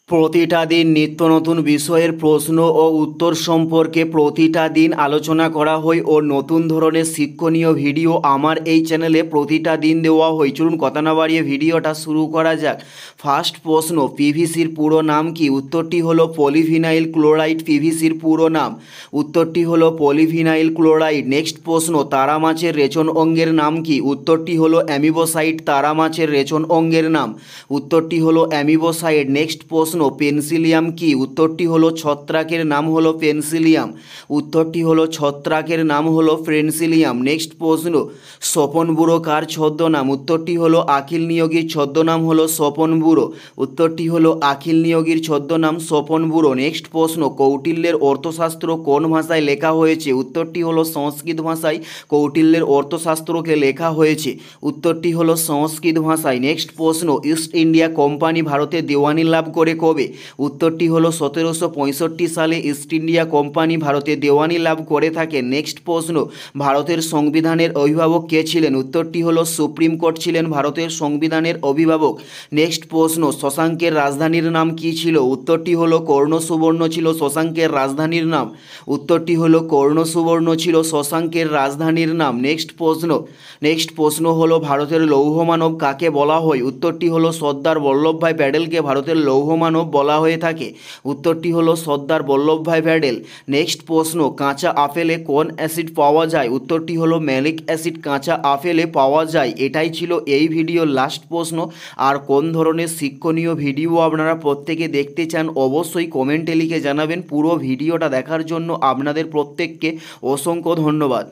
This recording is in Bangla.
প্রতিটা দিন নিত্য নতুন বিষয়ের প্রশ্ন ও উত্তর সম্পর্কে প্রতিটা দিন আলোচনা করা হয় ও নতুন ধরনের শিক্ষণীয় ভিডিও আমার এই চ্যানেলে প্রতিটা দিন দেওয়া হয়। চলুন কথা না বাড়িয়ে ভিডিওটা শুরু করা যাক। ফার্স্ট প্রশ্ন, পিভিসির পুরো নাম কি? উত্তরটি হলো পলিভিনাইল ক্লোরাইড। পিভিসির পুরো নাম, উত্তরটি হলো পলিভিনাইল ক্লোরাইড। নেক্সট প্রশ্ন, তারা মাছের রেচন অঙ্গের নাম কি? উত্তরটি হলো অ্যামিবোসাইট। তারা মাছের রেচন অঙ্গের নাম, উত্তরটি হলো অ্যামিবোসাইট। নেক্সট প্রশ্ন, পেনসিলিয়াম কি? উত্তরটি হলো ছত্রাকের নাম হলো পেনসিলিয়াম। উত্তরটি হলো ছত্রাকের নাম হলো পেনসিলিয়াম। নেক্সট প্রশ্ন, স্বপন বুড়ো কার ছদ্মনাম? উত্তরটি হলো আখিল নিয়োগীর ছদ্মনাম হলো স্বপন বুড়ো। উত্তরটি হলো আখিল নিয়োগীর ছদ্মনাম স্বপন বুড়ো। নেক্সট প্রশ্ন, কৌটিল্যের অর্থশাস্ত্র কোন ভাষায় লেখা হয়েছে? উত্তরটি হলো সংস্কৃত ভাষায় কৌটিল্যের অর্থশাস্ত্রকে লেখা হয়েছে। উত্তরটি হলো সংস্কৃত ভাষায়। নেক্সট প্রশ্ন, ইস্ট ইন্ডিয়া কোম্পানি ভারতে দেওয়ানি লাভ করে কবে? উত্তরটি হলো 1765 সালে ইস্ট ইন্ডিয়া কোম্পানি ভারতে দেওয়ানি লাভ করে থাকে। নেক্সট প্রশ্ন, ভারতের সংবিধানের অভিভাবক কে ছিলেন? উত্তরটি হলো সুপ্রিম কোর্ট ছিলেন ভারতের সংবিধানের অভিভাবক। নেক্সট প্রশ্ন, শশাঙ্কের রাজধানীর নাম কি ছিল? উত্তরটি হলো কর্ণ সুবর্ণ ছিল শশাঙ্কের রাজধানীর নাম। উত্তরটি হলো কর্ণ সুবর্ণ ছিল শশাঙ্কের রাজধানীর নাম। নেক্সট প্রশ্ন হলো ভারতের লৌহ মানব কাকে বলা হয়? উত্তরটি হলো সর্দার বল্লভভাই প্যাটেলকে ভারতের লৌহ মানব বলা হয়ে থাকে। উত্তরটি হলো সর্দার বল্লভভাই প্যাটেল। নেক্সট প্রশ্ন, কাঁচা আপেলে কোন অ্যাসিড পাওয়া যায়? উত্তরটি হলো ম্যালিক অ্যাসিড কাঁচা আপেলে পাওয়া যায়। এটাই ছিল এই ভিডিওর লাস্ট প্রশ্ন। আর কোন ধরনের শিক্ষণীয় ভিডিও আপনারা প্রত্যেকে দেখতে চান অবশ্যই কমেন্টে লিখে জানাবেন। পুরো ভিডিওটা দেখার জন্য আপনাদের প্রত্যেককে অসংখ্য ধন্যবাদ।